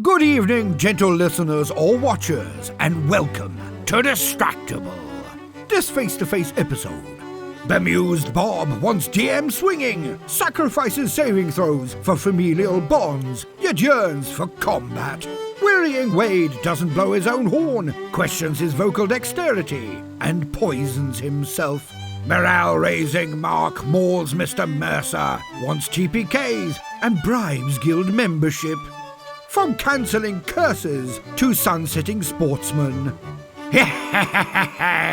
Good evening, gentle listeners or watchers, and welcome to Distractible. This face-to-face episode. Bemused Bob wants DM swinging, sacrifices saving throws for familial bonds, yet yearns for combat. Wearying Wade doesn't blow his own horn, questions his vocal dexterity, and poisons himself. Morale-raising Mark mauls Mr. Mercer, wants TPKs, and bribes guild membership. From cancelling curses to sunsetting sportsmen. Yes!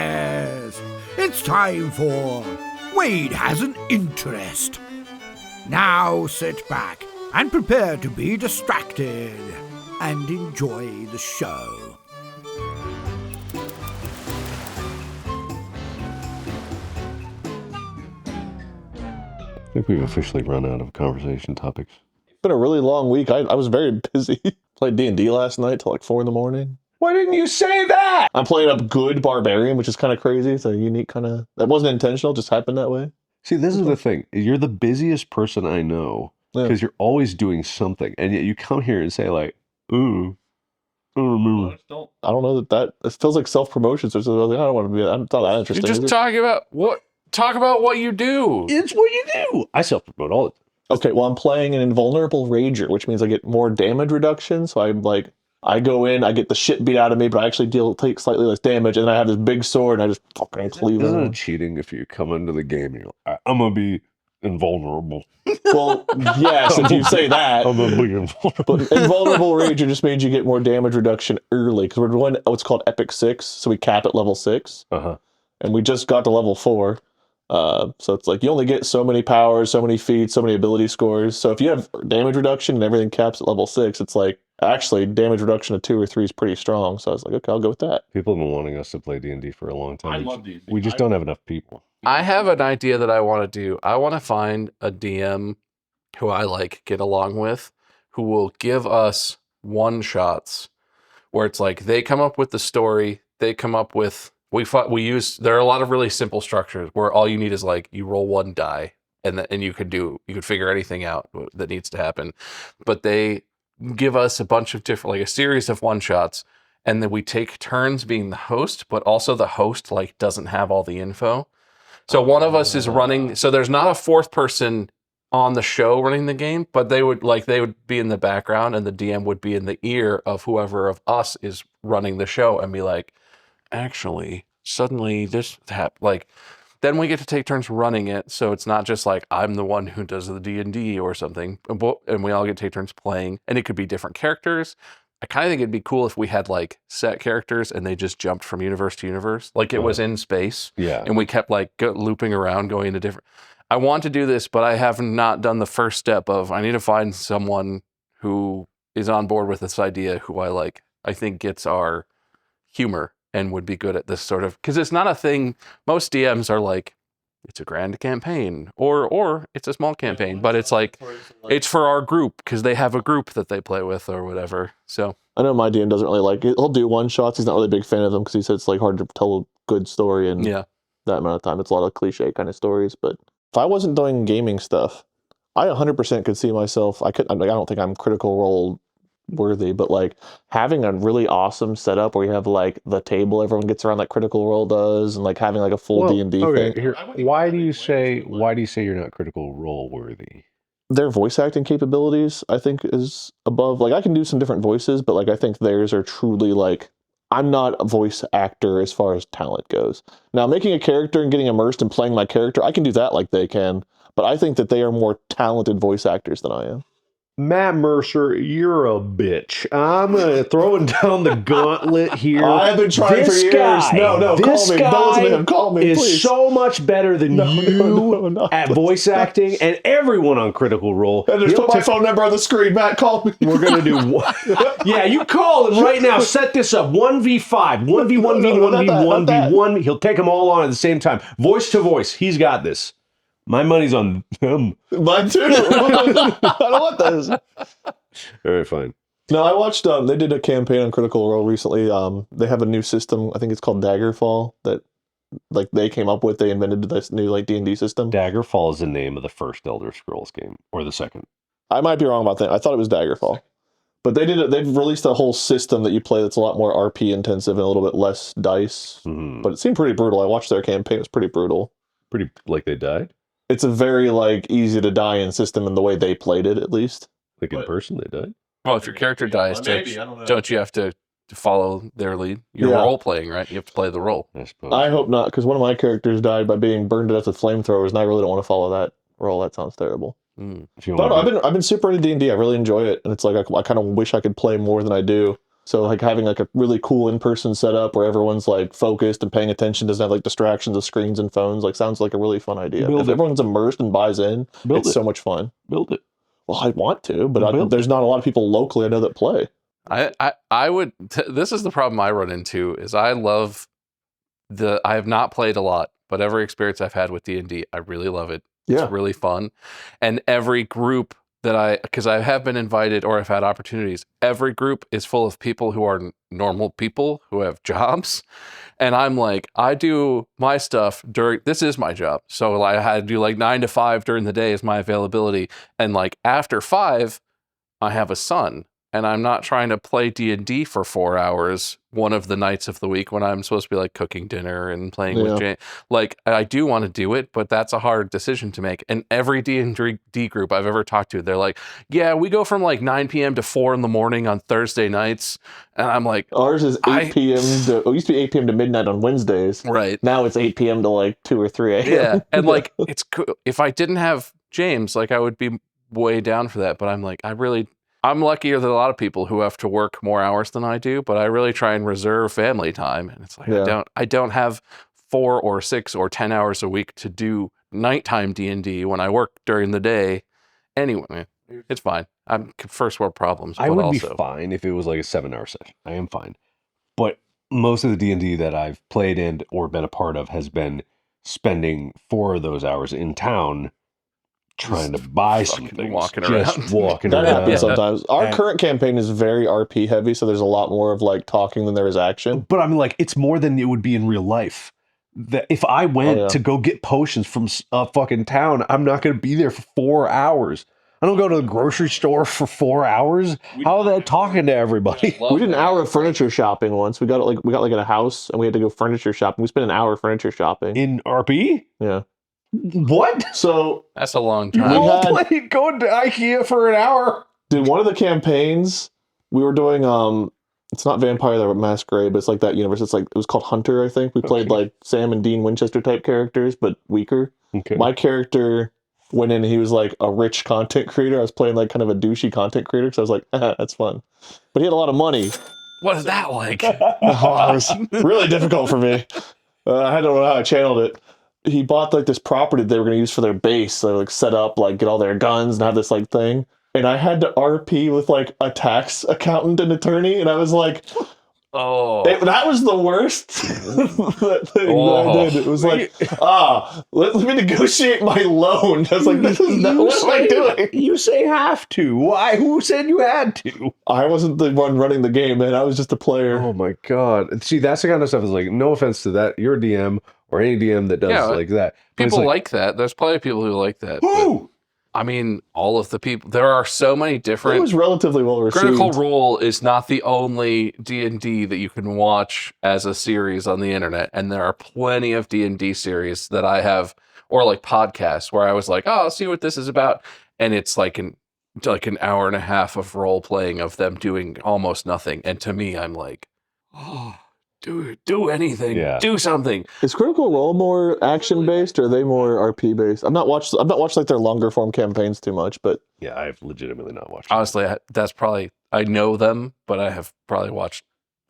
It's time for Wade Has an Interest. Now sit back and prepare to be distracted and enjoy the show. I think we've officially run out of conversation topics. It's been a really long week. I was very busy. Played D&D last night till like 4 in the morning. Why didn't you say that? I'm playing a good barbarian, which is kind of crazy. It's a unique kind of... That wasn't intentional, just happened that way. See, this is the thing. You're the busiest person I know because you're always doing something. And yet you come here and say like, ooh, I don't remember. I don't know that it feels like self-promotion. So I don't want to be... I'm not that interesting. You're just talking about what... Talk about what you do. It's what you do. I self-promote all the time. Okay, well, I'm playing an invulnerable rager, which means I get more damage reduction. So I'm like, I go in, I get the shit beat out of me, but I actually take slightly less damage, and then I have this big sword, and I just fucking cleave Isn't them. it cheating if you come into the game and you're like, I'm going to be invulnerable? Well, yes, if you say that. I'm going to be invulnerable. But invulnerable rager just means you get more damage reduction early, because we're doing what's called Epic 6, so we cap at level 6, and we just got to level 4. So it's like you only get so many powers, so many feats, so many ability scores. So if you have damage reduction and everything caps at level 6, it's like actually damage reduction of 2 or 3 is pretty strong. So I was like, okay, I'll go with that. People have been wanting us to play D&D for a long time. I love D&D. We just don't have enough people. I have an idea that I want to do. I want to find a DM who I get along with, who will give us one-shots where it's like they come up with the story, they come up with... there are a lot of really simple structures where all you need is like you roll one die and you could figure anything out that needs to happen. But they give us a bunch of different, like a series of one shots, and then we take turns being the host, but also the host doesn't have all the info. So one of us is running, so there's not a fourth person on the show running the game, but they would be in the background, and the DM would be in the ear of whoever of us is running the show and be like, actually, suddenly this happened. Then we get to take turns running it, so it's not just like I'm the one who does the D&D or something, and we all get to take turns playing, and it could be different characters. I kind of think it'd be cool if we had set characters and they just jumped from universe to universe, like it was in space, and we kept looping around, going to different. I want to do this, but I have not done the first step of I need to find someone who is on board with this idea, who I think gets our humor and would be good at this sort of, because it's not a thing. Most DMs are like, it's a grand campaign or it's a small campaign, but it's it's for our group because they have a group that they play with or whatever. So I know my DM doesn't really like it. He'll do one shots. He's not really a big fan of them because he said it's hard to tell a good story in that amount of time. It's a lot of cliche kind of stories. But if I wasn't doing gaming stuff, I 100% could see myself. I don't think I'm Critical Role worthy, but having a really awesome setup where you have the table everyone gets around like Critical Role does, and having a full D&D thing. Here, why do you say you're not Critical Role worthy? Their voice acting capabilities, I think, is above. I can do some different voices, but I think theirs are truly I'm not a voice actor as far as talent goes. Now, making a character and getting immersed and playing my character, I can do that like they can, but I think that they are more talented voice actors than I am. Matt Mercer, you're a bitch. I'm throwing down the gauntlet here. I've been trying for years. Guy, no, this call me. Don't listen to him. Call me, is please. So much better than you at voice acting, and everyone on Critical Role. And just put my phone number on the screen. Matt, call me. We're going to do... Yeah, you call him right now. Set this up. 1v5, 1v1v, 1v1v1. He'll take them all on at the same time. Voice to voice. He's got this. My money's on them. Mine too. I don't want those. All right, fine. No, I watched, they did a campaign on Critical Role recently. They have a new system, I think it's called Daggerfall, that they came up with. They invented this new D&D system. Daggerfall is the name of the first Elder Scrolls game, or the second. I might be wrong about that. I thought it was Daggerfall. But they've released a whole system that you play that's a lot more RP intensive and a little bit less dice. Mm-hmm. But it seemed pretty brutal. I watched their campaign. It was pretty brutal. Pretty like they died? It's a very like easy to die in system in the way they played it, at least. Like in person they died? Well, if your character dies, don't you have to follow their lead? You're Yeah. role playing, right? You have to play the role. I suppose. I hope not, because one of my characters died by being burned to death with flamethrowers, and I really don't want to follow that role. That sounds terrible. But I've been super into D&D. I really enjoy it, and it's like I kind of wish I could play more than I do. So like having like a really cool in-person setup where everyone's like focused and paying attention, doesn't have like distractions of screens and phones, like sounds like a really fun idea. If everyone's immersed and buys in, it's so much fun. Build it. Well, I want to, but there's not a lot of people locally I know that play. I would. This is the problem I run into is I have not played a lot, but every experience I've had with D&D, I really love it. Yeah. It's really fun, and every group because I have been invited or I've had opportunities, every group is full of people who are normal people who have jobs. And I'm like, I do my stuff this is my job. So I had to do like 9 to 5 during the day is my availability. And like after 5, I have a son. And I'm not trying to play D&D for 4 hours one of the nights of the week when I'm supposed to be like cooking dinner and playing with Jane. Like I do want to do it, but that's a hard decision to make. And every D&D group I've ever talked to, they're like, yeah, we go from like 9 p.m. to 4 in the morning on Thursday nights. And I'm like, ours is 8 p.m. it used to be 8 p.m. to midnight on Wednesdays. Right. Now it's 8 p.m. to like 2 or 3 a.m. Yeah. And like, it's cool. If I didn't have James, like I would be way down for that. But I'm like, I'm luckier than a lot of people who have to work more hours than I do, but I really try and reserve family time. And it's like, I don't have 4 or 6 or 10 hours a week to do nighttime D&D when I work during the day. Anyway, it's fine. I'm first world problems. I would be fine if it was like a 7-hour session. I am fine. But most of the D&D that I've played in or been a part of has been spending 4 of those hours in town trying to buy some things, walking That happens sometimes. Our current campaign is very RP heavy, so there's a lot more of like talking than there is action. But I'm like, it's more than it would be in real life. That if I went to go get potions from a fucking town, I'm not going to be there for 4 hours. I don't go to the grocery store for 4 hours. How are they talking to everybody? We did an hour of furniture shopping once. We got like at a house, and we had to go furniture shopping. We spent an hour furniture shopping In RP? Yeah. What? So that's a long time. Going to IKEA for an hour. Dude, one of the campaigns we were doing, it's not Vampire the Masquerade, but it's like that universe. It was called Hunter, I think. We played like Sam and Dean Winchester type characters, but weaker. Okay. My character went in and he was like a rich content creator. I was playing like kind of a douchey content creator, because I was like, that's fun. But he had a lot of money. What is that like? It was really difficult for me. I don't know how I channeled it. He bought like this property they were going to use for their base. So like set up, like get all their guns and have this like thing. And I had to RP with like a tax accountant and attorney. And I was like, that was the worst that thing that I did. It was like, let me negotiate my loan. I was like, this is not what am I doing? You say have to. Why? Who said you had to? I wasn't the one running the game, man. I was just a player. Oh my God. See, that's the kind of stuff is like, no offense to that. You're a DM or any DM that does like that. But people like that. There's plenty of people who like that. Who? I mean, all of the people. There are so many different. It was relatively well received. Critical Role is not the only D&D that you can watch as a series on the internet, and there are plenty of D&D series that I have, or like podcasts where I was like, I'll see what this is about, and it's like an hour and a half of role playing of them doing almost nothing, and to me, I'm like, do anything, do something. Is Critical Role more action based, or are they more RP based? I've not watched like their longer form campaigns too much, but yeah, I've legitimately not watched. Honestly, that's probably, I know them, but I have probably watched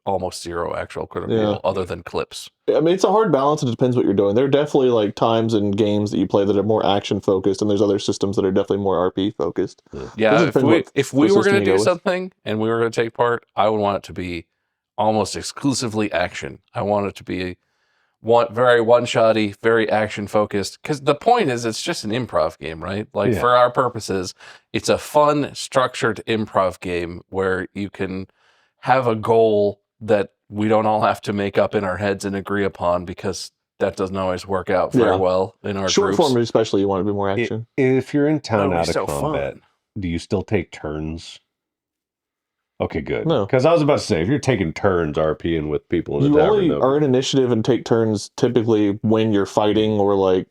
almost zero actual Critical Role other than clips. I mean, it's a hard balance. It depends what you're doing. There are definitely like times in games that you play that are more action focused, and there's other systems that are definitely more RP focused. Yeah, if we were going to do something and we were going to take part, I would want it to be almost exclusively action. I want it to be very one-shotty, very action-focused. Because the point is, it's just an improv game, right? Like, for our purposes, it's a fun, structured improv game where you can have a goal that we don't all have to make up in our heads and agree upon, because that doesn't always work out very well in our short groups. form, especially, you want to be more action. If you're in town out of combat, do you still take turns? Okay, good. No. Because I was about to say, if you're taking turns RPing with people in the You tavern, only are in initiative and take turns typically when you're fighting or like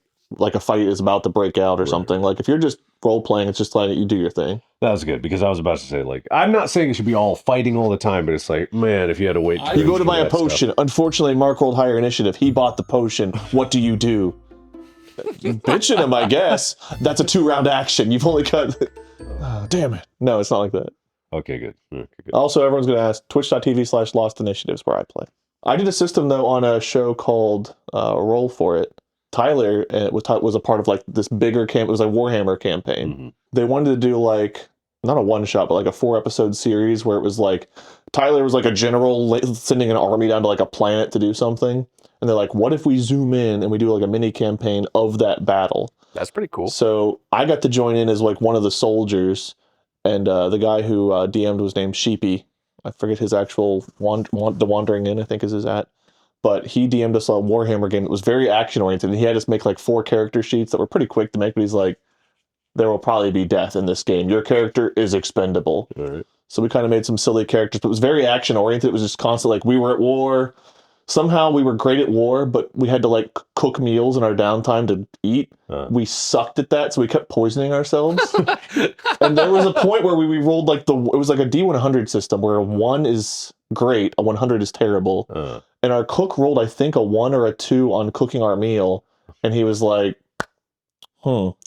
a fight is about to break out or something. Like if you're just role playing, it's just like you do your thing. That was good because I was about to say, like, I'm not saying it should be all fighting all the time, but it's like, man, if you had to wait, You go to buy a potion. Unfortunately, Mark rolled higher initiative. He bought the potion. What do? Bitching him, I guess. That's a 2-round action. You've only got. Oh, damn it. No, it's not like that. Okay, good. Okay, good. Also, everyone's going to ask twitch.tv/Lost Initiatives where I play. I did a system, though, on a show called Roll For It. Tyler was a part of like this bigger camp. It was a Warhammer campaign. Mm-hmm. They wanted to do like, not a one-shot, but like a 4-episode series where it was like, Tyler was like a general sending an army down to like a planet to do something. And they're like, what if we zoom in and we do like a mini campaign of that battle? That's pretty cool. So I got to join in as like one of the soldiers. And the guy who DM'd was named Sheepy. I forget his actual, the Wandering Inn, I think is his at. But he DM'd us a Warhammer game that was very action-oriented. And he had us make like 4 character sheets that were pretty quick to make. But he's like, there will probably be death in this game. Your character is expendable. All right. So we kind of made some silly characters. But it was very action-oriented. It was just constant, like we were at war. Somehow we were great at war, but we had to like cook meals in our downtime to eat. We sucked at that, so we kept poisoning ourselves. And there was a point where we rolled like it was like a D100 system where a 1 is great, a 100 is terrible. And our cook rolled, I think, a 1 or a 2 on cooking our meal. And he was like,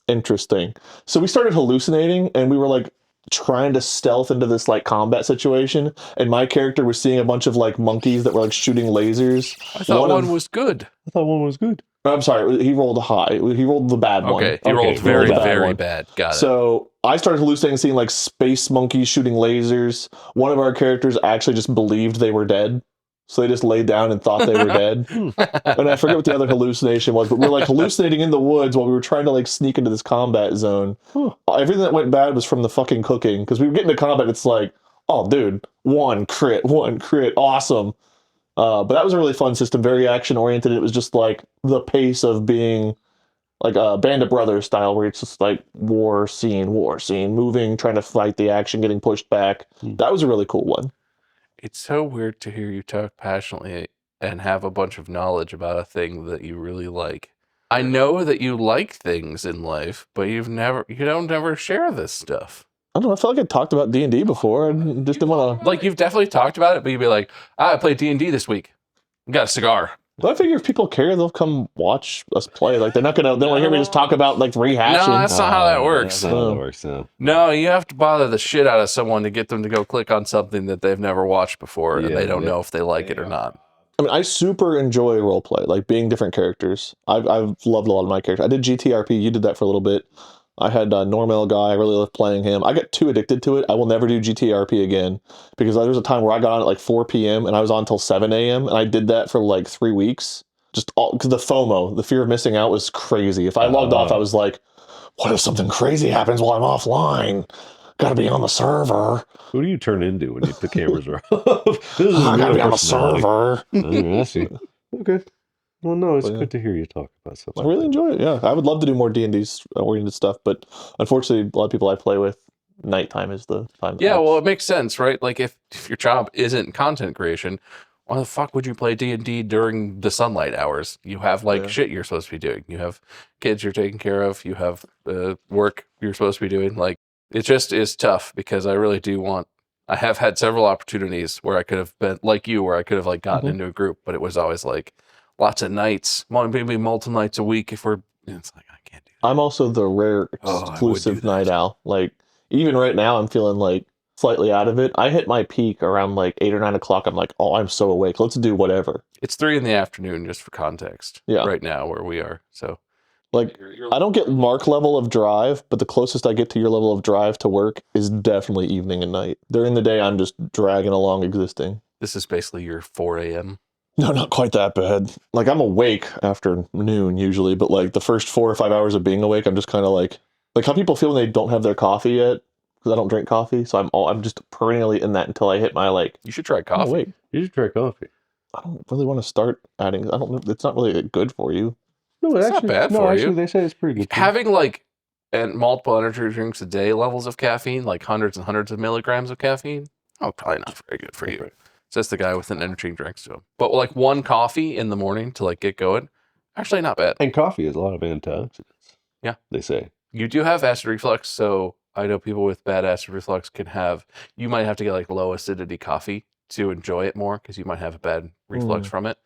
interesting. So we started hallucinating and we were like trying to stealth into this like combat situation. And my character was seeing a bunch of like monkeys that were like shooting lasers. I thought one was good. I thought one was good. I'm sorry, he rolled high. He rolled the bad one. Okay, he rolled very, very bad. Got it. So I started hallucinating, seeing like space monkeys shooting lasers. One of our characters actually just believed they were dead. So they just laid down and thought they were dead. And I forget what the other hallucination was, but we were like hallucinating in the woods while we were trying to like sneak into this combat zone. Everything that went bad was from the fucking cooking. Because we were getting into combat, it's like, oh dude, 1 crit, awesome. But that was a really fun system, very action oriented. It was just like the pace of being like a Band of Brothers style, where it's just like war scene, moving, trying to fight the action, getting pushed back. That was a really cool one. It's so weird to hear you talk passionately and have a bunch of knowledge about a thing that you really like. I know that you like things in life, but you don't ever share this stuff. I don't know. I felt like I talked about D&D before and just didn't want to. Like, you've definitely talked about it, but you'd be like, I played D&D this week. Got a cigar. Well, I figure if people care, they'll come watch us play. Like, they don't want to hear me just talk about like rehashing. No, that's not how that works. That's not how that works. No, you have to bother the shit out of someone to get them to go click on something that they've never watched before, and they don't know if they like it or not. I mean, I super enjoy roleplay, like being different characters. I've loved a lot of my characters. I did GTRP. You did that for a little bit. I had a Normal guy. I really loved playing him. I got too addicted to it. I will never do GTRP again because there was a time where I got on at like 4 p.m. and I was on until 7 a.m. and I did that for like 3 weeks. Just all because the FOMO, the fear of missing out, was crazy. If I logged off, I was like, what if something crazy happens while I'm offline? Gotta be on the server. Who do you turn into when the cameras are off? This is I gotta be on the server. I see. Okay. Well, no, it's good to hear you talk about stuff. I really enjoy it. Yeah, I would love to do more D&D oriented stuff, but unfortunately, a lot of people I play with, nighttime is the time. Yeah, well, it makes sense, right? Like, if your job isn't content creation, why the fuck would you play D&D during the sunlight hours? You have shit you're supposed to be doing. You have kids you're taking care of. You have work you're supposed to be doing. Like, it just is tough because I really do want. I have had several opportunities where I could have been like you, where I could have like gotten into a group, but it was always like lots of nights, maybe multiple nights a week. If we're, it's like I can't do that. I'm also the rare exclusive night owl. Like even right now, I'm feeling like slightly out of it. I hit my peak around like 8 or 9 o'clock. I'm like, oh, I'm so awake. Let's do whatever. It's 3 p.m, just for context. Yeah. Right now where we are. So like, I don't get Mark level of drive, but the closest I get to your level of drive to work is definitely evening and night. During the day, I'm just dragging along existing. This is basically your 4 a.m. No, not quite that bad. Like, I'm awake after noon usually, but like the first 4 or 5 hours of being awake, I'm just kind of like how people feel when they don't have their coffee yet, because I don't drink coffee. So I'm just perennially in that until I hit my like. You should try coffee. Wait, you should try coffee. I don't really want to start adding. I don't know. It's not really good for you. No, it's not bad for you. They say it's pretty good. Having multiple energy drinks a day levels of caffeine, like hundreds and hundreds of milligrams of caffeine, Oh, probably not very good for you. It's just the guy with an energy drinks to him. But like one coffee in the morning to like get going, actually not bad. And coffee has a lot of antioxidants. Yeah. They say. You do have acid reflux, so I know people with bad acid reflux you might have to get like low acidity coffee to enjoy it more because you might have a bad reflux from it.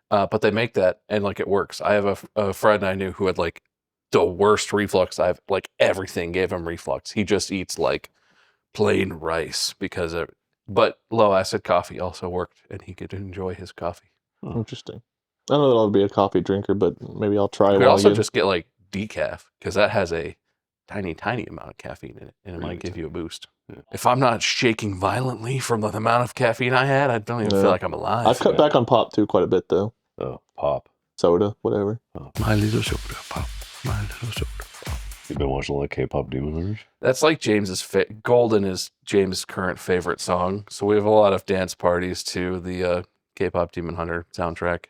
But they make that and like it works. I have a friend I knew who had like the worst reflux. Everything gave him reflux. He just eats like plain rice but low acid coffee also worked and he could enjoy his coffee. Interesting. I don't know that I'll be a coffee drinker, but maybe I'll try it. You could also just get like decaf because that has a tiny amount of caffeine in it and it might give you a boost. Yeah. If I'm not shaking violently from the amount of caffeine I had, I don't even feel like I'm alive. I've cut back on pop too quite a bit though. Oh, pop. Soda, whatever. Oh. My little soda pop. My little soda pop. You've been watching like K-pop Demon Hunters? That's like James's Golden is James' current favorite song. So we have a lot of dance parties to the K-pop Demon Hunter soundtrack.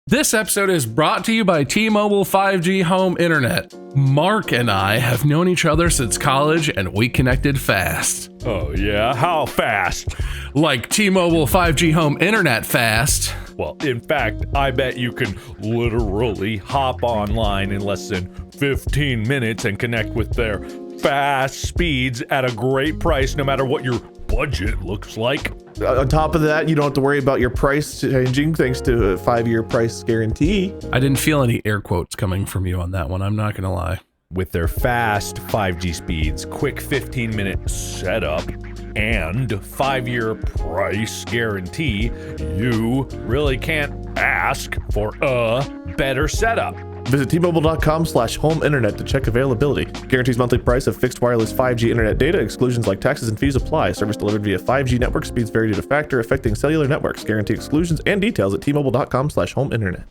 This episode is brought to you by T-Mobile 5G Home Internet. Mark and I have known each other since college and we connected fast. Oh yeah? How fast? Like T-Mobile 5G Home Internet fast. Well, in fact, I bet you can literally hop online in less than 15 minutes and connect with their fast speeds at a great price no matter what your budget looks like. On top of that, you don't have to worry about your price changing thanks to a 5-year price guarantee. I didn't feel any air quotes coming from you on that one, I'm not gonna lie. With their fast 5G speeds, quick 15-minute setup, and 5-year price guarantee, you really can't ask for a better setup. Visit T-Mobile.com/home internet to check availability. Guarantees monthly price of fixed wireless 5G internet data. Exclusions like taxes and fees apply. Service delivered via 5G network. Speeds vary due to factor affecting cellular networks. Guarantee exclusions and details at T-Mobile.com/home internet.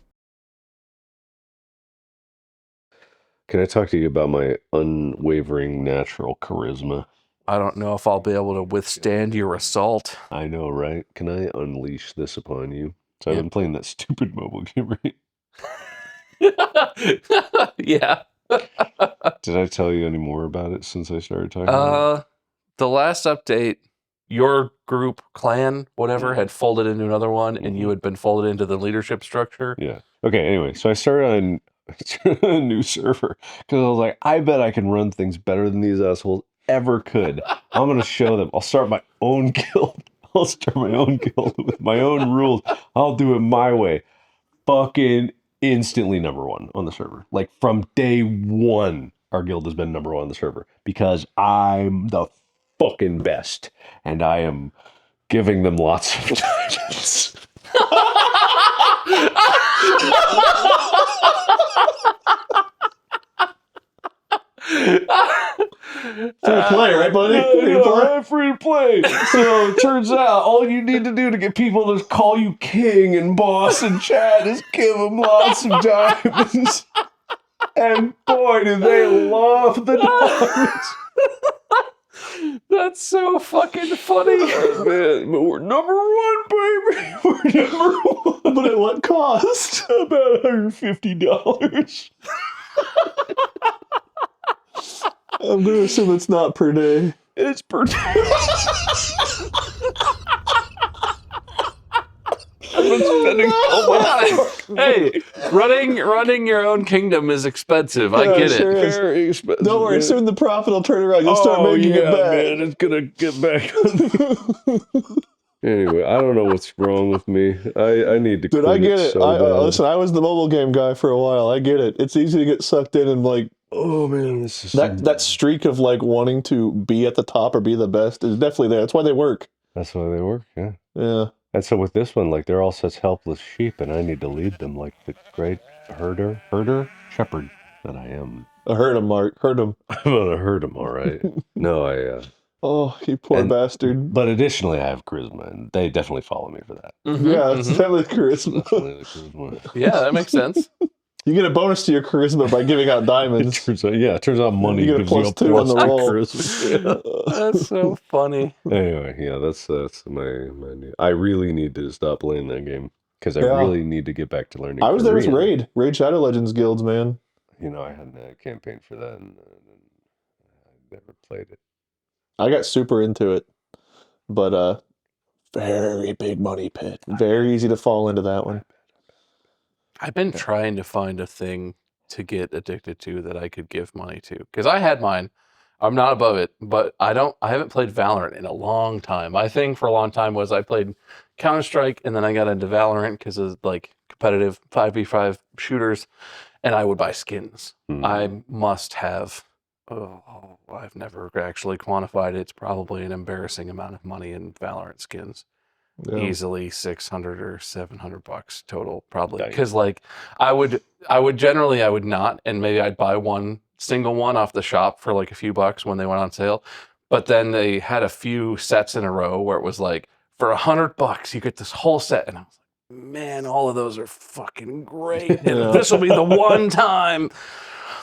Can I talk to you about my unwavering natural charisma? I don't know if I'll be able to withstand your assault. I know, right? Can I unleash this upon you? So I've been playing that stupid mobile game, right? Yeah. Did I tell you any more about it since I started talking about it? The last update, your group, clan, whatever, had folded into another one, and you had been folded into the leadership structure. Yeah. Okay, anyway, so I started on a new server because I was like, I bet I can run things better than these assholes ever could. I'm going to show them. I'll start my own guild. With my own rules. I'll do it my way. Fucking instantly number one on the server. Like from day one, our guild has been number one on the server because I'm the fucking best and I am giving them lots of diamonds. Free to play, right, buddy? Free to play. So it turns out all you need to do to get people to call you king and boss and chat is give them lots of diamonds. And boy, do they love the diamonds. That's so fucking funny. Oh, man, but we're number one, baby. We're number one. But at what cost? About $150. I'm going to assume it's not per day. It's per day. I've been spending Hey, running your own kingdom is expensive. I get sure it. is. Very expensive. Don't worry, man. soon the profit will turn around. You'll start making it back. Man, it's gonna get back on. Anyway, I don't know what's wrong with me. I need to Dude, quit I get it. so bad. Listen, I was the mobile game guy for a while. I get it. It's easy to get sucked in and like, oh man, this is that streak of like wanting to be at the top or be the best is definitely there. That's why they work. That's why they work, yeah. Yeah. And so with this one, like they're all such helpless sheep, and I need to lead them like the great shepherd that I am. I heard him, Mark. Heard him. I'm gonna hurt them, all right. No, Oh, you poor bastard. But additionally, I have charisma, and they definitely follow me for that. Mm-hmm, Yeah, it's definitely charisma. Definitely the charisma. Yeah, that makes sense. You get a bonus to your charisma by giving out diamonds. It turns out money You get a gives you a +2 on the plus roll. charisma. Yeah. That's so funny. Anyway, yeah, that's my new. I really need to stop playing that game because I Yeah. really need to get back to learning. I was there with Korean. Raid Shadow Legends guilds, man. You know, I had a campaign for that, and I never played it. I got super into it, but very big money pit. Very easy to fall into that one. I've been trying to find a thing to get addicted to that I could give money to, because I had mine. I'm not above it, but I haven't played Valorant in a long time. My thing for a long time was I played Counter-Strike, and then I got into Valorant because of like competitive 5v5 shooters, and I would buy skins. I must have, I've never actually quantified it. It's probably an embarrassing amount of money in Valorant skins. Yeah. Easily 600 or 700 bucks total, probably. Because like I would not, and maybe I'd buy one single one off the shop for like a few bucks when they went on sale. But then they had a few sets in a row where it was like for $100 you get this whole set, and I was like, man, all of those are fucking great. And this will be the one time.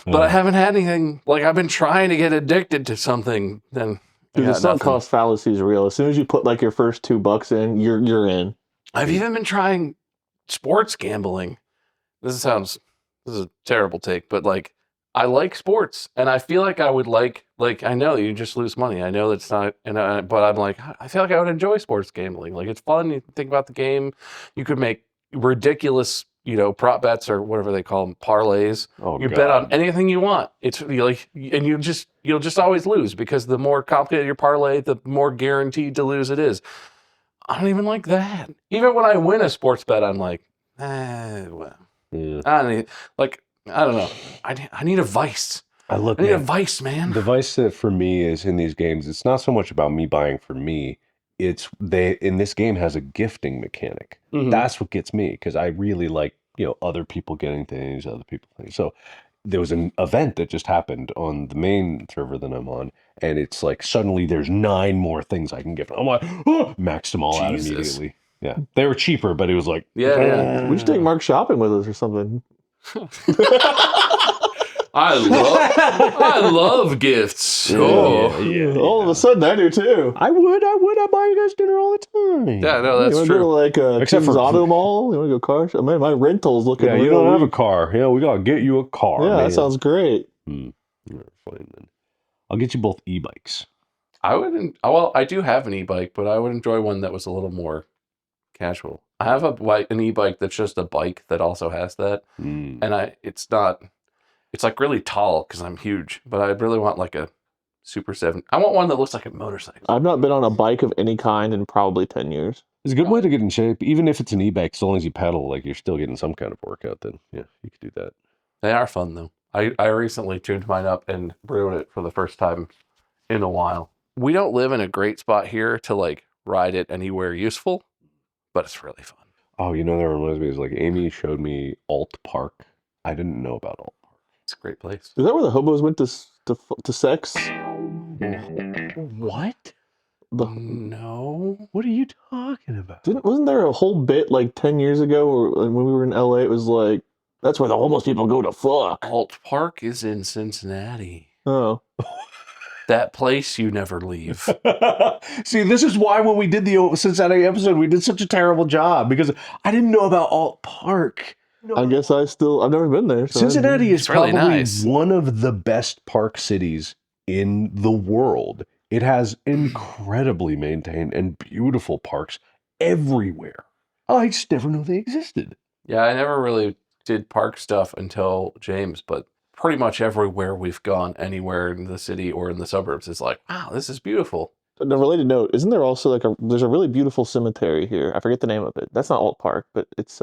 But I haven't had anything. Like I've been trying to get addicted to something. Then dude, the sunk cost fallacy is real. As soon as you put like your first $2 in, you're in. I've even been trying sports gambling. This is a terrible take, but like I like sports, and I feel like I would like I know you just lose money. I know that's not, but I'm like I feel like I would enjoy sports gambling. Like it's fun. You think about the game. You could make ridiculous, prop bets or whatever they call them, parlays. You bet on anything you want. It's like, and you'll just always lose because the more complicated your parlay, the more guaranteed to lose it is. I don't even like that. Even when I win a sports bet, I'm like, well, yeah. I don't know. I need a vice. I need a vice, man. The vice that for me is in these games, it's not so much about me buying for me. It's in this game has a gifting mechanic. Mm-hmm. That's what gets me, because I really like, other people getting things, other people things. So there was an event that just happened on the main server that I'm on, and it's like suddenly there's 9 more things I can gift. I'm like, maxed them all out immediately. Yeah, they were cheaper, but it was like, yeah. We should take Mark shopping with us or something. I love gifts. Yeah. All of a sudden, I do too. I would. I buy you guys dinner all the time. Yeah, no, that's true. Go to like Except for Auto Mall. You want to go car? I mean, my rental's looking. Yeah, you don't have a car. Yeah, we gotta get you a car. Yeah, man. That sounds great. Fine then. I'll get you both e-bikes. I wouldn't. Well, I do have an e-bike, but I would enjoy one that was a little more casual. I have an e-bike that's just a bike that also has that, and it's like really tall because I'm huge, but I really want like a Super 7. I want one that looks like a motorcycle. I've not been on a bike of any kind in probably 10 years. It's a good way to get in shape, even if it's an e-bike. So long as you pedal, like you're still getting some kind of workout. Then yeah, you could do that. They are fun though. I recently tuned mine up and rode it for the first time in a while. We don't live in a great spot here to like ride it anywhere useful, but it's really fun. Oh, that reminds me. Is like Amy showed me Alt Park. I didn't know about Alt Park. It's a great place. Is that where the hobos went to sex? What? No. What are you talking about? Wasn't there a whole bit like 10 years ago when we were in LA? It was like, that's where the homeless people go to fuck. Alt Park is in Cincinnati. Oh. That place you never leave. See, this is why when we did the Cincinnati episode, we did such a terrible job, because I didn't know about Alt Park. I guess I've never been there. So Cincinnati is really probably nice. One of the best park cities in the world. It has incredibly maintained and beautiful parks everywhere. I just never knew they existed. Yeah, I never really did park stuff until James, but pretty much everywhere we've gone, anywhere in the city or in the suburbs, is like, wow, this is beautiful. On a related note, isn't there also there's a really beautiful cemetery here? I forget the name of it. That's not Alt Park, but it's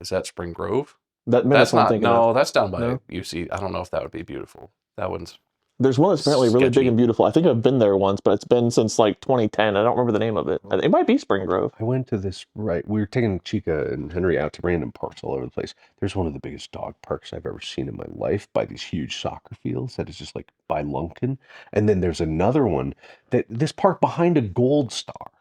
Is that Spring Grove? That's not. No, that's down by UC. I don't know if that would be beautiful. That one's. There's one that's apparently really big and beautiful. I think I've been there once, but it's been since like 2010. I don't remember the name of it. It might be Spring Grove. I went to this, we were taking Chica and Henry out to random parks all over the place. There's one of the biggest dog parks I've ever seen in my life, by these huge soccer fields that is just like by Lunken. And then there's another one, this park behind a Gold Star.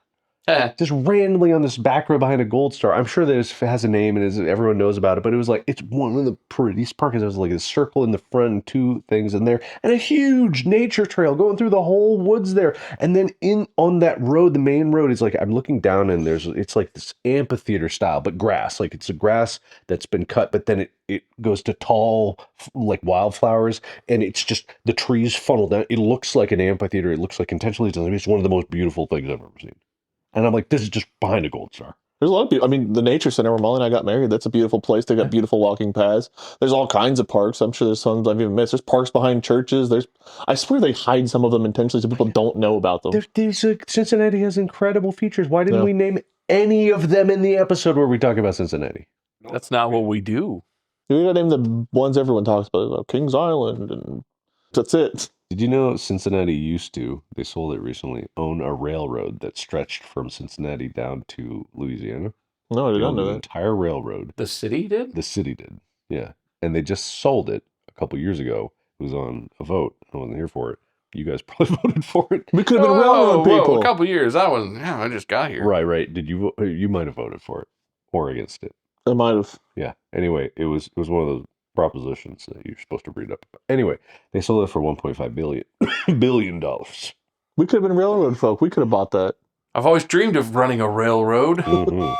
just randomly on this back road behind a Gold Star. I'm sure that it has a name and everyone knows about it, but it was like, it's one of the prettiest parks. It was like a circle in the front and two things in there and a huge nature trail going through the whole woods there. And then on that road, the main road is like, I'm looking down and it's like this amphitheater style, but grass, like it's a grass that's been cut, but then it goes to tall, like wildflowers, and it's just the trees funnel down. It looks like an amphitheater. It looks like intentionally designed. It's one of the most beautiful things I've ever seen. And I'm like, this is just behind a Gold Star. There's a lot of people. I mean, the Nature Center where Molly and I got married, that's a beautiful place. They got beautiful walking paths. There's all kinds of parks. I'm sure there's some I've even missed. There's parks behind churches. I swear they hide some of them intentionally so people don't know about them. Cincinnati has incredible features. Why didn't we name any of them in the episode where we talk about Cincinnati? That's not what we do. We gotta name the ones everyone talks about, like Kings Island, and that's it. Did you know Cincinnati they sold it recently, own a railroad that stretched from Cincinnati down to Louisiana? No, I did not know that. Entire railroad. The city did? The city did, yeah. And they just sold it a couple years ago. It was on a vote. I wasn't here for it. You guys probably voted for it. We could have been railroad people. A couple years. I just got here. Right. Did you vote? You might have voted for it or against it. I might have. Yeah. Anyway, it was one of those propositions that you're supposed to read up about. Anyway, they sold it for $1.5 billion. We could have been railroad folk. We could have bought that. I've always dreamed of running a railroad. Mm-hmm.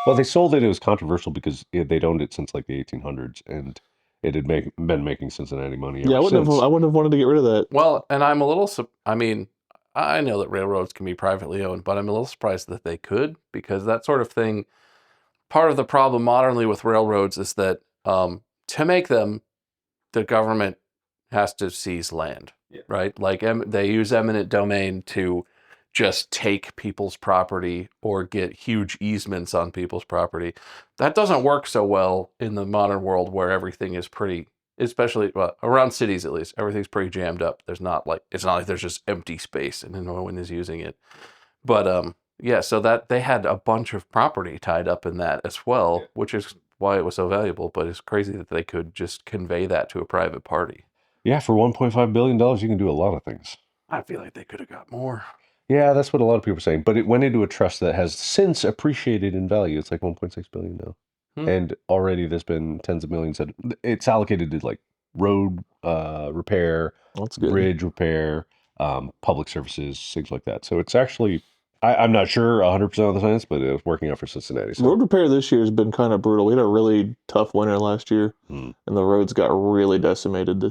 Well, they sold it. It was controversial because they'd owned it since like the 1800s, and it had been making Cincinnati money ever since. I wouldn't have wanted to get rid of that. Well, and I'm a little. I mean, I know that railroads can be privately owned, but I'm a little surprised that they could, because that sort of thing. Part of the problem modernly with railroads is that to make them, the government has to seize land, right? Like they use eminent domain to just take people's property or get huge easements on people's property. That doesn't work so well in the modern world where everything is pretty, especially around cities at least, everything's pretty jammed up. It's not like there's just empty space and no one is using it. But so that they had a bunch of property tied up in that as well, which is why it was so valuable. But it's crazy that they could just convey that to a private party. Yeah, for $1.5 billion, you can do a lot of things. I feel like they could have got more. Yeah, that's what a lot of people are saying. But it went into a trust that has since appreciated in value. It's like $1.6 billion now. And already there's been tens of millions. It's allocated to like road repair, bridge repair, public services, things like that. So it's actually, I'm not sure 100% of the science, but it was working out for Cincinnati. So. Road repair this year has been kind of brutal. We had a really tough winter last year, and the roads got really decimated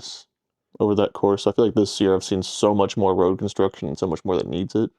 over that course. I feel like this year I've seen so much more road construction and so much more that needs it.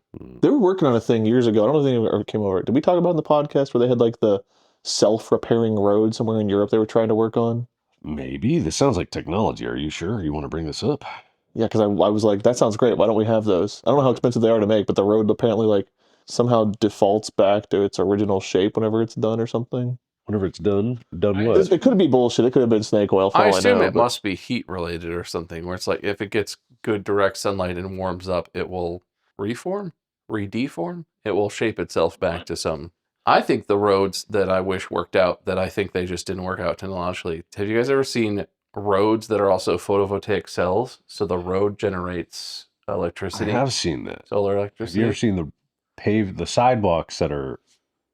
They were working on a thing years ago. I don't know if anyone ever came over. Did we talk about it in the podcast where they had like the self-repairing road somewhere in Europe they were trying to work on? Maybe. This sounds like technology. Are you sure you want to bring this up? Yeah, because I was like, that sounds great. Why don't we have those? I don't know how expensive they are to make, but the road apparently like somehow defaults back to its original shape whenever it's done or something. Whenever it's done what? It could be bullshit. It could have been snake oil. I assume it must be heat related or something, where it's like if it gets good direct sunlight and warms up, it will reform, redeform. It will shape itself back to some. I think the roads that I wish worked out, that I think they just didn't work out technologically. Have you guys ever seen roads that are also photovoltaic cells? So the road generates electricity. I have seen that. Solar electricity. Have you ever seen the sidewalks that are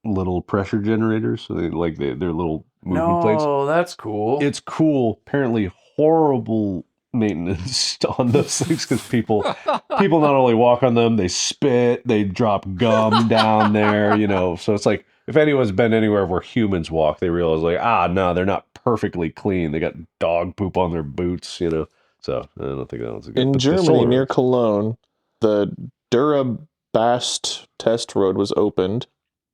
little pressure generators? So they're little movement plates. Oh, that's cool. It's cool. Apparently horrible maintenance on those things because people not only walk on them, they spit, they drop gum down there, so it's like if anyone's been anywhere where humans walk, they realize like, no, they're not perfectly clean. They got dog poop on their boots, so I don't think that one's a good. In Germany near Cologne, the Durabast test road was opened.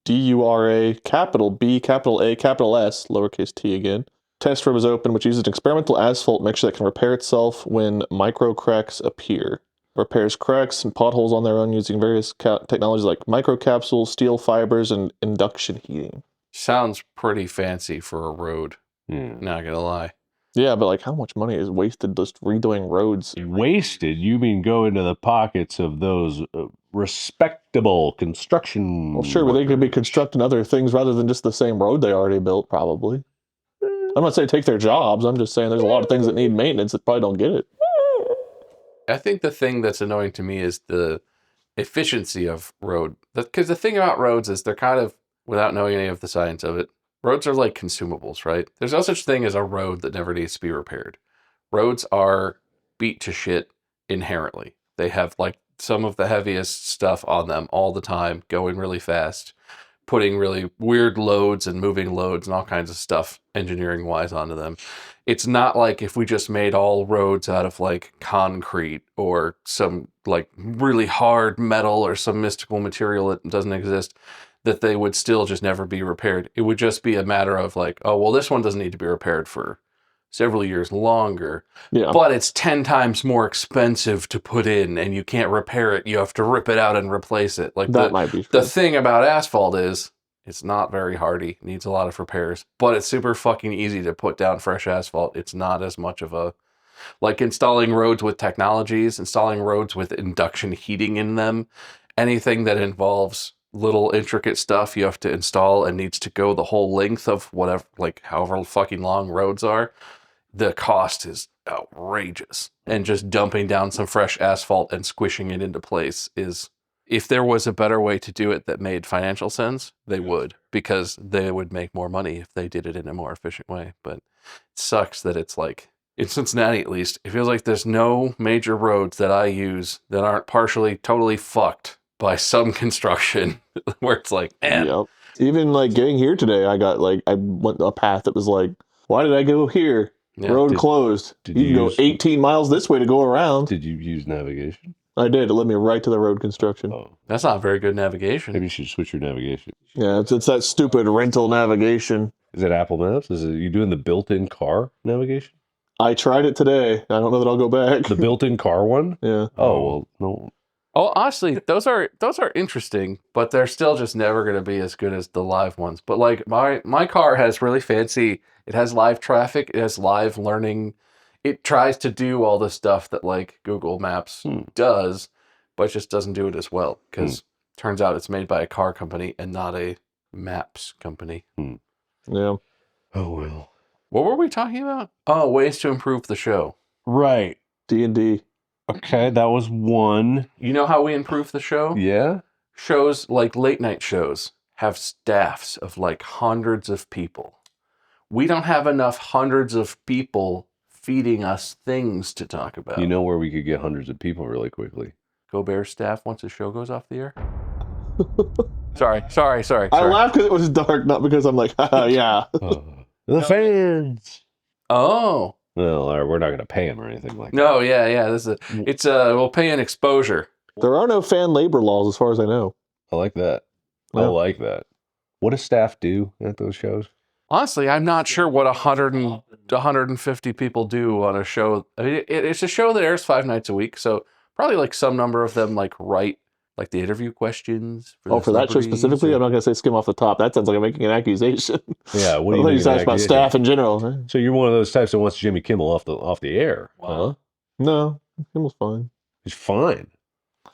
DURA, capital B, capital A, capital S, lowercase t again. Test road was open, which uses an experimental asphalt mixture that can repair itself when micro cracks appear. Repairs cracks and potholes on their own using various technologies like microcapsules, steel fibers, and induction heating. Sounds pretty fancy for a road. Not gonna lie. Yeah, but like how much money is wasted just redoing roads? Wasted? You mean go into the pockets of those respectable construction? Well, sure, but they could be constructing other things rather than just the same road they already built, probably. I'm not saying take their jobs. I'm just saying there's a lot of things that need maintenance that probably don't get it. I think the thing that's annoying to me is the efficiency of road. Because the thing about roads is they're kind of, without knowing any of the science of it, roads are like consumables, right? There's no such thing as a road that never needs to be repaired. Roads are beat to shit inherently. They have like some of the heaviest stuff on them all the time, going really fast, putting really weird loads and moving loads and all kinds of stuff engineering wise onto them. It's not like if we just made all roads out of like concrete or some like really hard metal or some mystical material that doesn't exist, that they would still just never be repaired. It would just be a matter of like, oh, well, this one doesn't need to be repaired for several years longer, but it's 10 times more expensive to put in and you can't repair it. You have to rip it out and replace it. Like that might be true. The thing about asphalt is it's not very hardy, needs a lot of repairs, but it's super fucking easy to put down fresh asphalt. It's not as much of a, like installing roads with technologies, installing roads with induction heating in them, anything that involves little intricate stuff you have to install and needs to go the whole length of whatever, like however fucking long roads are. The cost is outrageous. And just dumping down some fresh asphalt and squishing it into place is, if there was a better way to do it that made financial sense, they would, because they would make more money if they did it in a more efficient way. But it sucks that it's like, in Cincinnati at least, it feels like there's no major roads that I use that aren't partially totally fucked by some construction where it's like, man. Yep. Even like getting here today, I went a path that was like, why did I go here? Yeah. Road closed. You can go 18 miles this way to go around. Did you use navigation? I did. It led me right to the road construction. Oh. That's not very good navigation. Maybe you should switch your navigation. Yeah, it's that stupid rental navigation. Is it Apple Maps? Is it you doing the built-in car navigation? I tried it today. I don't know that I'll go back. The built-in car one? Yeah. Oh, well, no. Oh, honestly, those are interesting, but they're still just never going to be as good as the live ones. But like my car has really fancy. It has live traffic. It has live learning. It tries to do all the stuff that like Google Maps does, but it just doesn't do it as well because turns out it's made by a car company and not a maps company. Yeah. Oh well. What were we talking about? Oh, ways to improve the show. Right. D&D. Okay, that was one. You know how we improve the show? Yeah. Shows like late night shows have staffs of like hundreds of people. We don't have enough hundreds of people feeding us things to talk about. You know where we could get hundreds of people really quickly? Go Bears staff once the show goes off the air. Sorry. I laughed because it was dark, not because I'm like, yeah. The fans. Oh. Well, we're not going to pay them or anything like that. No, yeah. We'll pay an exposure. There are no fan labor laws as far as I know. I like that. Yeah. I like that. What does staff do at those shows? Honestly, I'm not sure what 150 people do on a show. I mean, it's a show that airs 5 nights a week, so probably like some number of them like write like the interview questions. For that show specifically? I'm not going to say skim off the top. That sounds like I'm making an accusation. Yeah, what do you think? You talking about staff in general. So you're one of those types that wants Jimmy Kimmel off the air. Wow. No, Kimmel's fine. He's fine.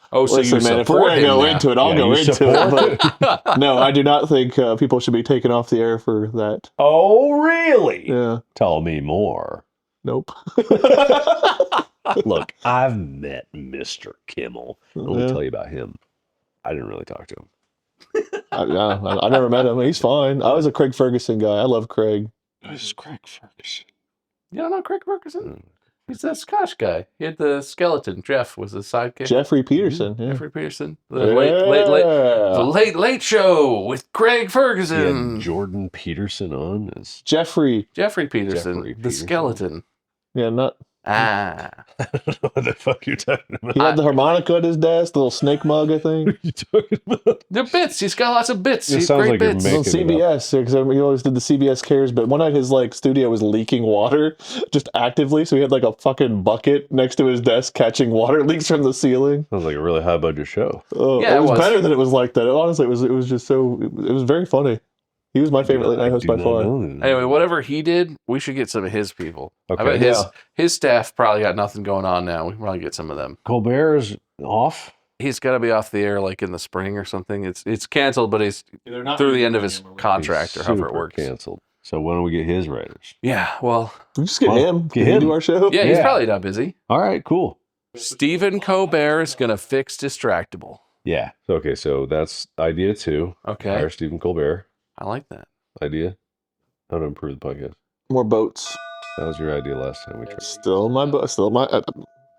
Oh, so listen, man, if we're going to go into it, I'll go into it. But no, I do not think people should be taken off the air for that. Oh, really? Yeah. Tell me more. Nope. Look, I've met Mr. Kimmel. Let me tell you about him. I didn't really talk to him. I never met him. He's fine. I was a Craig Ferguson guy. I love Craig. Who's Craig Ferguson? You don't know Craig Ferguson? He's that Scotch guy. He had the skeleton. Jeff was his sidekick. Jeffrey Peterson. Yeah. Jeffrey Peterson. The late show with Craig Ferguson. Yeah, Jordan Peterson on as Jeffrey Peterson. The skeleton. Yeah, not. I don't know what the fuck you're talking about. He had the harmonica at his desk, the little snake mug, I think. What are you talking about? The bits. He's got lots of bits. It sounds like bits. you're On CBS, because he always did the CBS Cares, but one night his studio was leaking water just actively, so he had like a fucking bucket next to his desk catching water leaks from the ceiling. Sounds like a really high budget show. Yeah, it was better than it was like that. Honestly, it was just so, it was very funny. He was my favorite late night host by far. Anyway, whatever he did, we should get some of his people. Okay. I bet his staff probably got nothing going on now. We can probably get some of them. Colbert is off? He's got to be off the air like in the spring or something. It's canceled, but he's through the end of his contract or however it works. Canceled. So why don't we get his writers? Yeah, well. We just get him. Get him to do our show. Yeah, he's probably not busy. All right, cool. Stephen Colbert is going to fix Distractible. Yeah. Okay, so that's idea 2. Okay. Hire Stephen Colbert. I like that. Idea. How to improve the podcast. More boats. That was your idea last time we tried. Still my boat. Still my.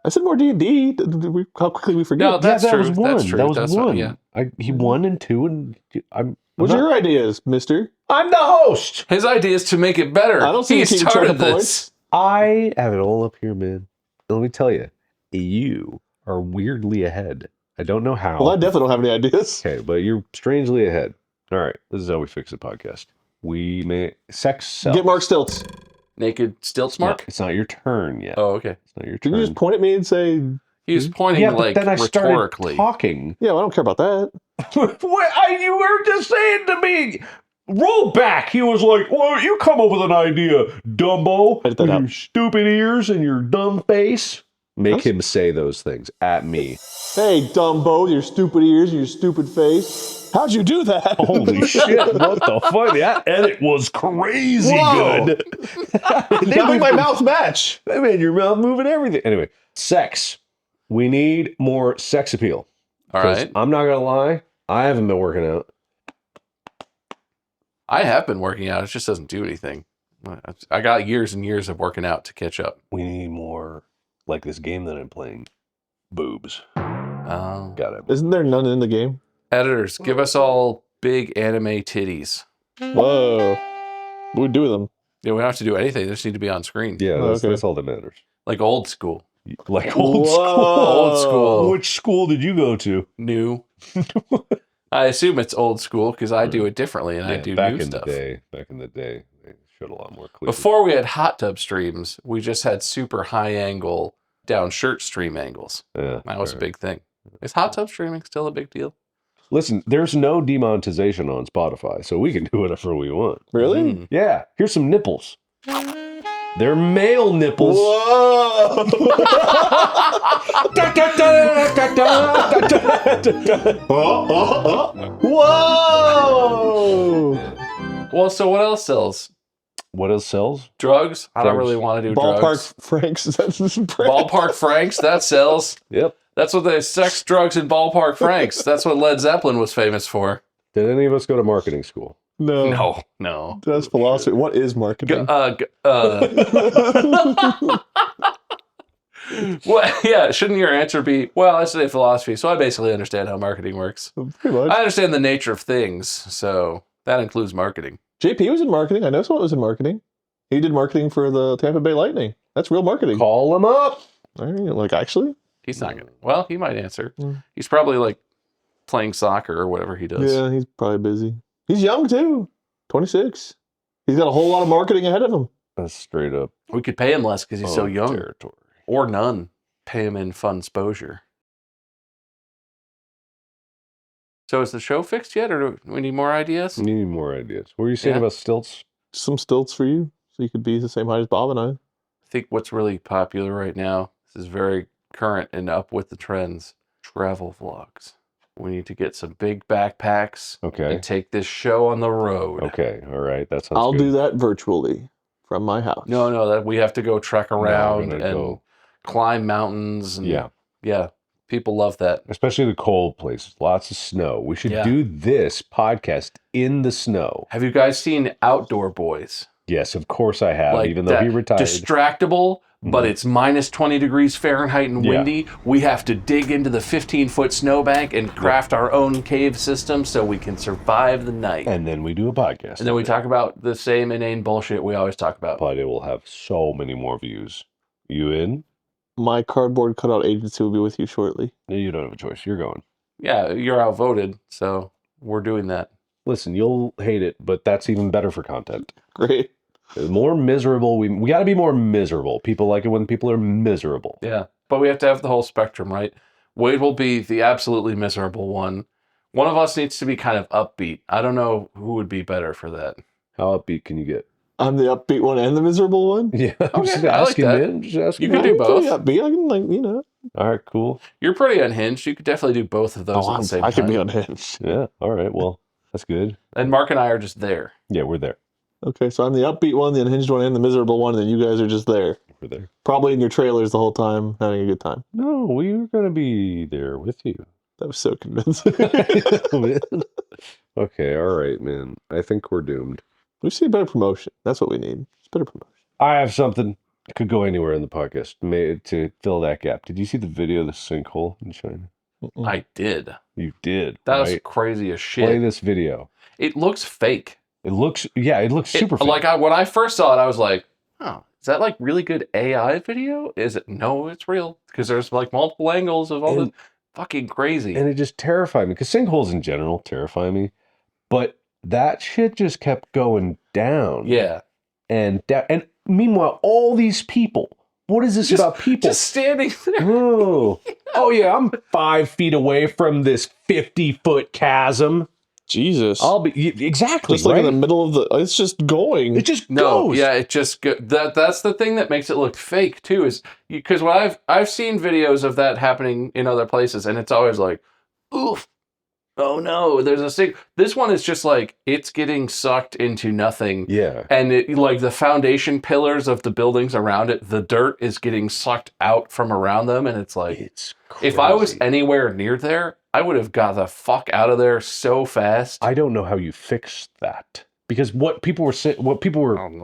I said more D&D. How quickly we forget. No, that's that true. was one. That's true. That was That's one. Not, yeah. He won in 2, and What's your ideas, mister? I'm the host. His idea is to make it better. I don't see he you keeping track started of this. points. I have it all up here, man. And let me tell you, you are weirdly ahead. I don't know how. Well, I definitely don't have any ideas. Okay, but you're strangely ahead. All right, this is how we fix the podcast. We may sex sells. Get Mark Stilts. Naked stilts mark? It's not your turn yet. Oh, okay. It's not your Can turn. you just point at me and say, He was pointing yeah, but like then I started rhetorically. talking. yeah, well, I don't care about that. You were just saying to me, roll back. He was like, well, you come up with an idea, Dumbo, Edit that with out. your stupid ears and your dumb face. Make him say those things at me. Hey, Dumbo, your stupid ears and your stupid face. How'd you do that? Holy shit, what the fuck? That edit was crazy Whoa. good. Now make my mouth match. That made your mouth move and everything. Anyway, sex. We need more sex appeal. All 'Cause right. I'm not going to lie, I haven't been working out. I have been working out. It just doesn't do anything. I got years and years of working out to catch up. We need more, like this game that I'm playing, boobs. Got it. Isn't there none in the game? Editors, give us all big anime titties. Whoa. What would we do with them? Yeah, we don't have to do anything. They just need to be on screen. Yeah, Oh, okay. that's all that matters. Like old school. Like old Whoa. school. Old school. Which school did you go to? New. I assume it's old school because I do it differently and I do back new in stuff. the day. Back in the day, they showed a lot more cleavage. Before we had hot tub streams, we just had super high angle down shirt stream angles. Yeah, That was a fair. big thing. Is hot tub streaming still a big deal? Listen, there's no demonetization on Spotify, so we can do whatever we want. Really? Mm. Yeah, here's some nipples. They're male nipples. Whoa. Whoa. Well, so what else sells? What else sells? Drugs? I don't Drugs. really want to do Ballpark drugs. Franks. That's Ballpark Franks? That sells. Yep. That's what they sex, drugs, and ballpark Franks. That's what Led Zeppelin was famous for. Did any of us go to marketing school? No. No. That's philosophy. What is marketing? Well, yeah, shouldn't your answer be, well, I studied philosophy, so I basically understand how marketing works. Pretty much. I understand the nature of things, so that includes marketing. JP was in marketing. I know someone was in marketing. He did marketing for the Tampa Bay Lightning. That's real marketing. Call them up. Like, actually? He's not going to. Well, he might answer. Mm. He's probably like playing soccer or whatever he does. Yeah, he's probably busy. He's young, too. 26. He's got a whole lot of marketing ahead of him. That's straight up. We could pay him less because he's so young. Territory. Or none. Pay him in fun exposure. So is the show fixed yet, or do we need more ideas? We need more ideas. What were you saying Yeah. about stilts? Some stilts for you, so you could be the same height as Bob and I. I think what's really popular right now, this is very current and up with the trends, travel vlogs. We need to get some big backpacks Okay. and take this show on the road. Okay. All right. That sounds I'll good. do that virtually from my house. No, that we have to go trek around gonna and go. climb mountains. And Yeah. People love that. Especially the cold places. Lots of snow. We should Yeah. do this podcast in the snow. Have you guys seen Outdoor Boys? Yes, of course I have, even though that he retired. Distractible, but Mhm. it's minus 20 degrees Fahrenheit and Yeah. windy. We have to dig into the 15-foot snowbank and craft our own cave system so we can survive the night. And then we do a podcast. And then we talk about the same inane bullshit we always talk about. But it will have so many more views. You in? My cardboard cutout agency will be with you shortly. No, you don't have a choice. You're going. Yeah, you're outvoted, so we're doing that. Listen, you'll hate it, but that's even better for content. Great. The more miserable we got to be more miserable. People like it when people are miserable. Yeah, but we have to have the whole spectrum, right? Wade will be the absolutely miserable one. One of us needs to be kind of upbeat. I don't know who would be better for that. How upbeat can you get? I'm the upbeat one and the miserable one. Yeah, I'm just I like asking, that. man. Just asking. You can man. do both. Pretty upbeat. I can, like, you know. All right, cool. You're pretty unhinged. You could definitely do both of those at the same I time. can be unhinged. Yeah. All right. Well, that's good. And Mark and I are just there. Yeah, we're there. Okay, so I'm the upbeat one, the unhinged one, and the miserable one, and then you guys are just there. We're there. Probably in your trailers the whole time, having a good time. No, we're gonna be there with you. That was so convincing. Okay, all right, man. I think we're doomed. We see better promotion. That's what we need. It's better promotion. I have something. Could go anywhere in the podcast made to fill that gap. Did you see the video of the sinkhole in China? I did. You did. That was right? crazy as shit. Play this video. It looks fake. It looks super fake. Like when I first saw it, I was like, oh, is that like really good AI video? Is it? No, it's real. Because there's like multiple angles of all this. Fucking crazy. And it just terrified me. Because sinkholes in general terrify me. But that shit just kept going down. Yeah. And meanwhile, all these people. What is this about people? Just standing there. Oh yeah, I'm 5 feet away from this 50-foot chasm. Jesus. I'll be exactly just like in the middle of the. It's just going. It just goes. Yeah, it just that's the thing that makes it look fake too. Is because when I've seen videos of that happening in other places, and it's always like, oof. Oh no, there's a sink. This one is just like, it's getting sucked into nothing. Yeah. And it, like the foundation pillars of the buildings around it, the dirt is getting sucked out from around them. And it's like, it's crazy. If I was anywhere near there, I would have got the fuck out of there so fast. I don't know how you fixed that. Because what people were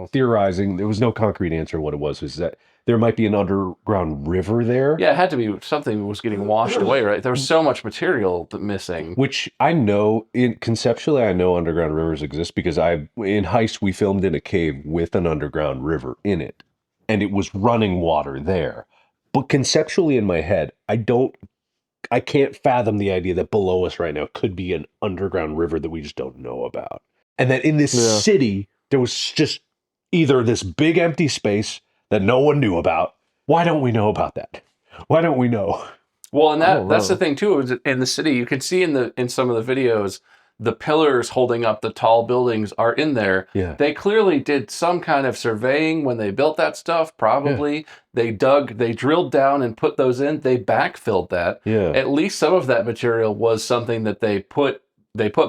theorizing, there was no concrete answer what it was that there might be an underground river there. Yeah, it had to be something that was getting washed away, right? There was so much material missing. Which I know, conceptually, I know underground rivers exist because in Heist, we filmed in a cave with an underground river in it. And it was running water there. But conceptually in my head, I can't fathom the idea that below us right now could be an underground river that we just don't know about. And that in this city, there was just either this big empty space that no one knew about. Why don't we know about that? Why don't we know? Well, and that's the thing too. Is in the city, you can see in some of the videos, the pillars holding up the tall buildings are in there. Yeah. They clearly did some kind of surveying when they built that stuff. Probably they drilled down and put those in. They backfilled that. Yeah. At least some of that material was something that they put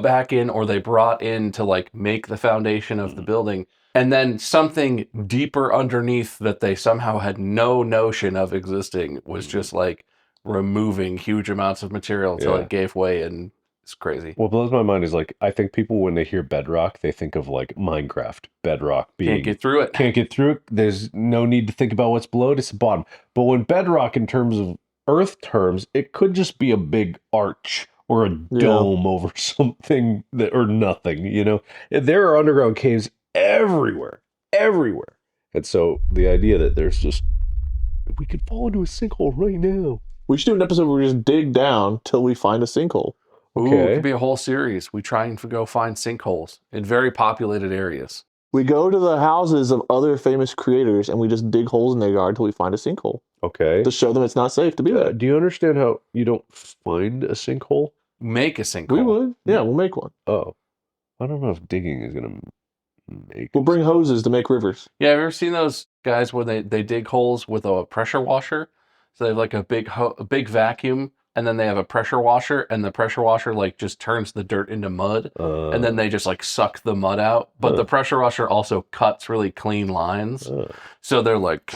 back in, or they brought in to like make the foundation of the building. And then something deeper underneath that they somehow had no notion of existing was just like removing huge amounts of material until it gave way, and it's crazy. What blows my mind is like, I think people, when they hear bedrock, they think of like Minecraft, bedrock being... Can't get through it. Can't get through it. There's no need to think about what's below it, it's the bottom. But when bedrock, in terms of Earth terms, it could just be a big arch or a dome over something or nothing, you know? There are underground caves everywhere. And so the idea that there's just, we could fall into a sinkhole right now. We should do an episode where we just dig down till we find a sinkhole. Ooh, it could be a whole series. We try and go find sinkholes in very populated areas. We go to the houses of other famous creators and we just dig holes in their yard till we find a sinkhole. Okay. To show them it's not safe to be there. Do you understand how you don't find a sinkhole? Make a sinkhole. We would. Yeah, we'll make one. Oh. I don't know if digging is going to make... We'll bring hoses to make rivers. Yeah, have you ever seen those guys where they dig holes with a pressure washer? So they have like a big vacuum, and then they have a pressure washer, and the pressure washer like just turns the dirt into mud, and then they just like suck the mud out. But the pressure washer also cuts really clean lines, so they're like,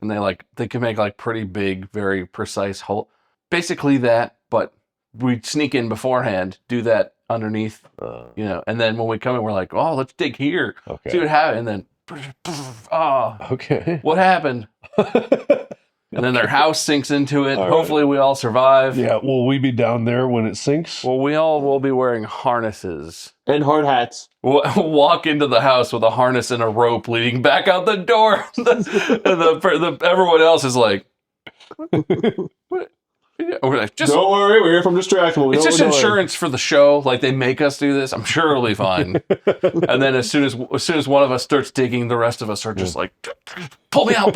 and they can make like pretty big, very precise hole. Basically that, but we sneak in beforehand, do that underneath, you know, and then when we come in, we're like, oh, let's dig here, see what happened, and then, what happened? And then their house sinks into it. Hopefully we all survive. Yeah, will we be down there when it sinks? Well, we all will be wearing harnesses. And hard hats. We'll walk into the house with a harness and a rope leading back out the door. Everyone else is like, what? We're like, don't worry, we're here from Distractible. It's just insurance for the show. Like, they make us do this. I'm sure it'll be fine. And then as soon as one of us starts digging, the rest of us are just like, pull me out.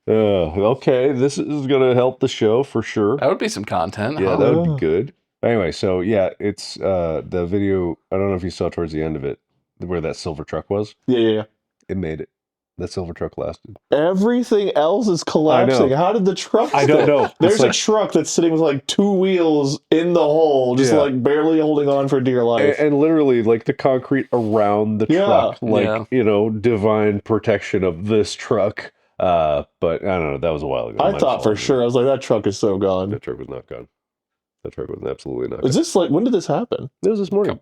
Okay, this is going to help the show for sure. That would be some content. Yeah, that would be good. Anyway, so yeah, it's the video. I don't know if you saw towards the end of it where that silver truck was. Yeah. It made it. That silver truck lasted. Everything else is collapsing. How did the truck I don't know. There's a truck that's sitting with like 2 wheels in the hole, just like barely holding on for dear life. And literally like the concrete around the truck, like, you know, divine protection of this truck. But I don't know. That was a while ago. I thought for sure. I was like, that truck is so gone. That truck was not gone. That truck was absolutely not gone. Is this like, when did this happen? It was this morning.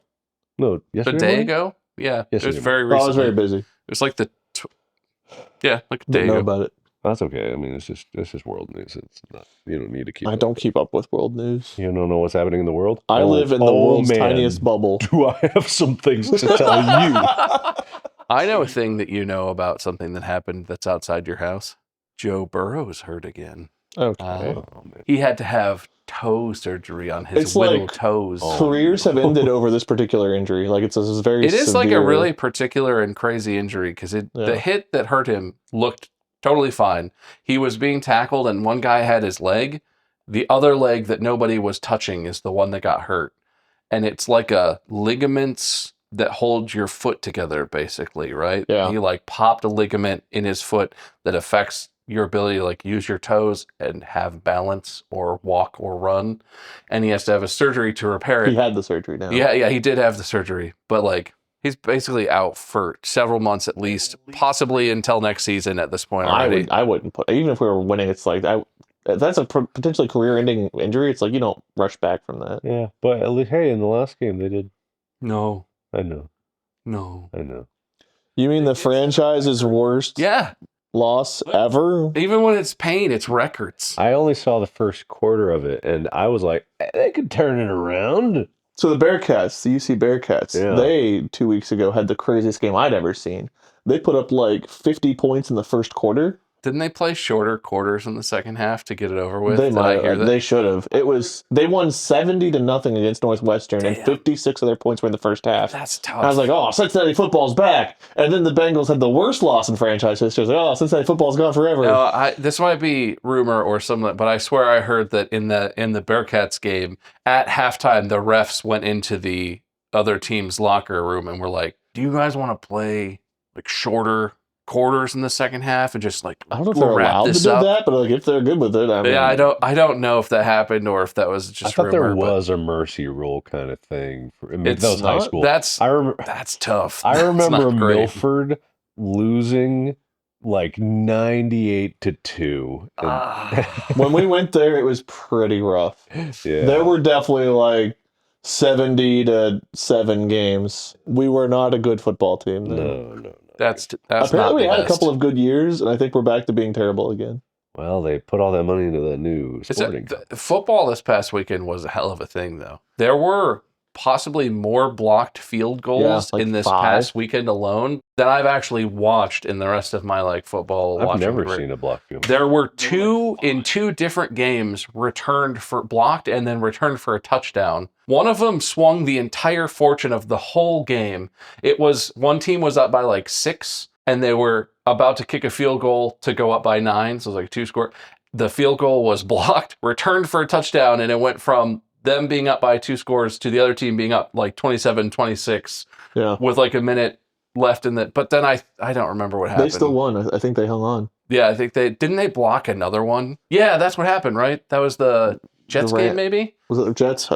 No, yesterday. A day morning? ago? Yeah. Yes, it was very recently. I was very busy. It was like like a day Didn't know ago. about it. That's okay. I mean, it's just world news. It's not. You don't need to keep. I don't keep up with world news. You don't know what's happening in the world. I live in the world's tiniest bubble. Do I have some things to tell you? I know a thing that you know about something that happened that's outside your house. Joe Burrow's hurt again. Okay. He had to have toe surgery on his little toes. Careers have ended over this particular injury. Like it's very. It is like a really particular and crazy injury because the hit that hurt him looked totally fine. He was being tackled and one guy had his leg. The other leg that nobody was touching is the one that got hurt. And it's like a ligaments that hold your foot together, basically, right? Yeah. He like popped a ligament in his foot that affects your ability to like use your toes and have balance or walk or run. And he has to have a surgery to repair it. He had the surgery now. Yeah, he did have the surgery. But like he's basically out for several months at least, possibly until next season at this point already. I wouldn't put, even if we were winning, it's like, that's a potentially career-ending injury. It's like, you don't rush back from that. Yeah, but at least, hey, in the last game they did. No. I know. No. I know. You mean the franchise's worst loss ever? Even when it's pain, it's records. I only saw the first quarter of it, and I was like, they could turn it around. So the Bearcats, the UC Bearcats, they 2 weeks ago had the craziest game I'd ever seen. They put up like 50 points in the first quarter. Didn't they play shorter quarters in the second half to get it over with? They might. They should have. They won 70-0 against Northwestern, and 56 of their points were in the first half. That's tough. And I was like, oh, Cincinnati football's back. And then the Bengals had the worst loss in franchise history. I was like, oh, Cincinnati football's gone forever. No, this might be rumor or something, but I swear I heard that in the Bearcats game at halftime, the refs went into the other team's locker room and were like, "Do you guys want to play like shorter quarters in the second half and just like I don't know if they're allowed to do that, but like if they're good with it, I don't know if that happened or if that was just. I thought there was a mercy rule kind of thing. That was high school. That's tough. I remember Milford losing like 98-2. When we went there, it was pretty rough. Yeah. There were definitely like 70-7 games. We were not a good football team. No. That's apparently we had a couple of good years, and I think we're back to being terrible again. Well, they put all that money into the new sporting. Football this past weekend was a hell of a thing, though. There were possibly more blocked field goals in this past weekend alone than I've actually watched in the rest of my like football. I've never seen a blocked field goal. There were two different games returned for blocked and then returned for a touchdown. One of them swung the entire fortune of the whole game. It was one team was up by like 6 and they were about to kick a field goal to go up by 9. So it was like 2-score. The field goal was blocked, returned for a touchdown, and it went from them being up by 2 scores to the other team being up like 27-26 with like a minute left in the. But then I don't remember what happened. They still won. I think they hung on. Yeah, I think didn't they block another one? Yeah, that's what happened, right? That was the Jets game, maybe? Was it the Jets?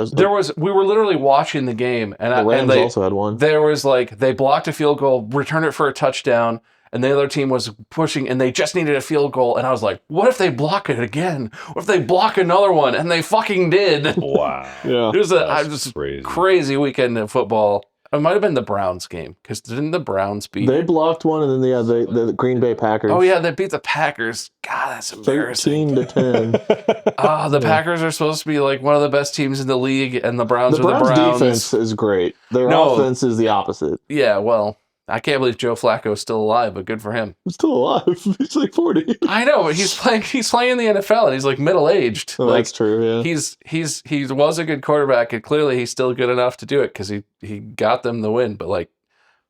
We were literally watching the game, and the Rams also had one. There was like they blocked a field goal, returned it for a touchdown, and the other team was pushing, and they just needed a field goal. And I was like, what if they block it again? What if they block another one? And they fucking did. Wow. Yeah. It was a crazy weekend in football. It might have been the Browns game, because didn't the Browns beat? They blocked one, and then the Green Bay Packers. Oh, yeah, they beat the Packers. God, that's embarrassing. 13-10. The Packers are supposed to be like one of the best teams in the league, and the Browns are the Browns. Defense is great. Their offense is the opposite. Yeah, well, I can't believe Joe Flacco is still alive, but good for him. He's still alive. He's like 40. I know, but he's playing in the NFL, and he's like middle-aged. Oh, that's true, yeah. He was a good quarterback, and clearly he's still good enough to do it because he got them the win. But like,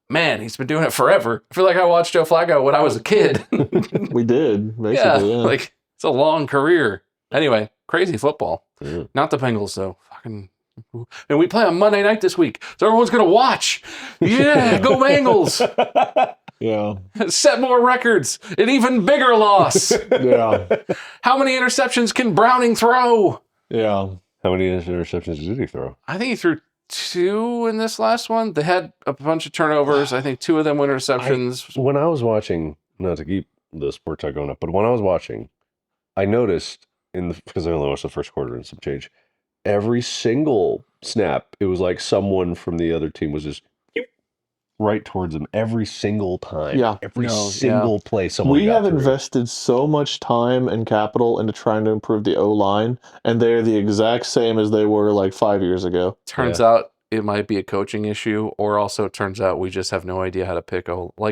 man, he's been doing it forever. I feel like I watched Joe Flacco when I was a kid. We did, basically, yeah. Like, it's a long career. Anyway, crazy football. Yeah. Not the Bengals, though. Fucking. And we play on Monday night this week, so everyone's going to watch. Yeah, go Bengals. Yeah. Set more records. An even bigger loss. Yeah. How many interceptions can Browning throw? Yeah. How many interceptions did he throw? I think he threw 2 in this last one. They had a bunch of turnovers. I think 2 of them were interceptions. When I was watching, not to keep the sports are going up. But when I was watching, I noticed because I only watched the first quarter and some change, every single snap, it was like someone from the other team was just right towards them every single time. Yeah. Every single play someone We got have through. invested so much time and capital into trying to improve the O-line, and they're the exact same as they were like 5 years ago. Turns out it might be a coaching issue, or also it turns out we just have no idea how to pick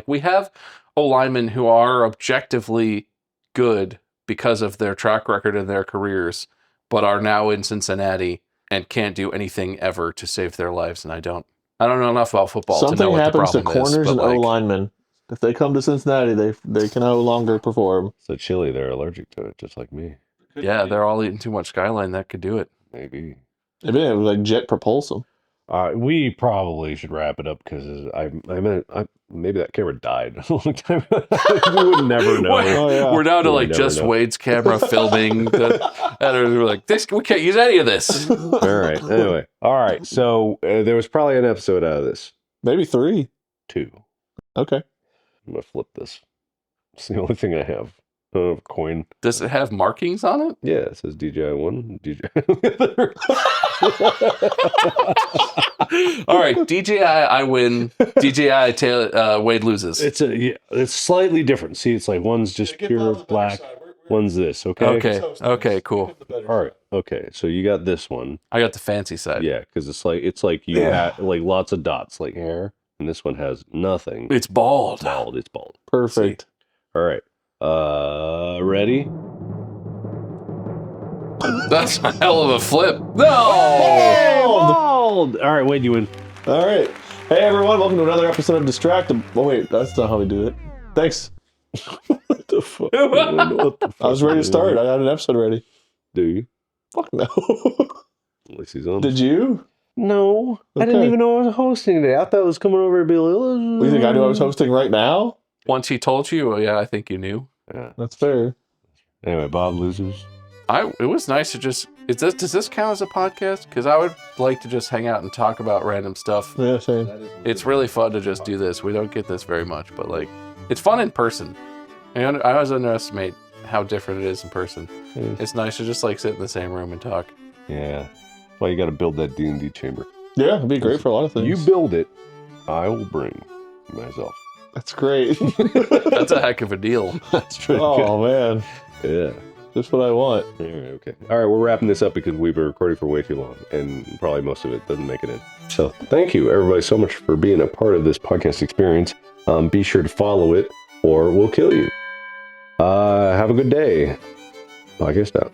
we have O-linemen who are objectively good because of their track record and their careers, but are now in Cincinnati and can't do anything ever to save their lives. And I don't know enough about football to know what the problem is. Something happens to corners and O-linemen. If they come to Cincinnati, they can no longer perform. So chili, they're allergic to it, just like me. Yeah, they're all eating too much Skyline. That could do it. Maybe. Maybe it was like jet propulsum. We probably should wrap it up because maybe that camera died a long time. We would never know. We're down to just Wade's camera filming. And we're like, we can't use any of this. All right. Anyway. All right. So there was probably an episode out of this. Maybe 3. 2. Okay. I'm going to flip this. It's the only thing I have. Coin. Does it have markings on it? Yeah, it says DJI 1, DJI. All right, DJI, I win. DJI, Wade loses. It's slightly different. See, it's like one's just pure black, one's this. Okay. Okay, cool. All right. Okay, so you got this one. I got the fancy side. Yeah, because it's like you have like lots of dots, like hair, and this one has nothing. It's bald. It's bald. Perfect. See? All right. Ready? That's a hell of a flip. No! Bald! All right, Wade, you win. All right. Hey, everyone. Welcome to another episode of Distractible. Oh, wait. That's not how we do it. Thanks. What the fuck? I was ready to start. I had an episode ready. Do you? Fuck no. At least he's on. Did you? No. Okay. I didn't even know I was hosting today. I thought I was coming over to be like, What do you think? I knew I was hosting right now? Once he told you, I think you knew. Yeah. That's fair. Anyway, Bob loses. It was nice to just... Does this count as a podcast? Because I would like to just hang out and talk about random stuff. Yeah, same. It's really fun to just do this. We don't get this very much, but it's fun in person. I always underestimate how different it is in person. It's nice to just sit in the same room and talk. Yeah. Well, you got to build that D&D chamber. Yeah, it'd be great for a lot of things. You build it, I will bring myself. That's great. That's a heck of a deal. That's pretty good. Man. Yeah. Just what I want. All right, okay. All right, we're wrapping this up because we've been recording for way too long, and probably most of it doesn't make it in. So thank you, everybody, so much for being a part of this podcast experience. Be sure to follow it, or we'll kill you. Have a good day. Podcast out.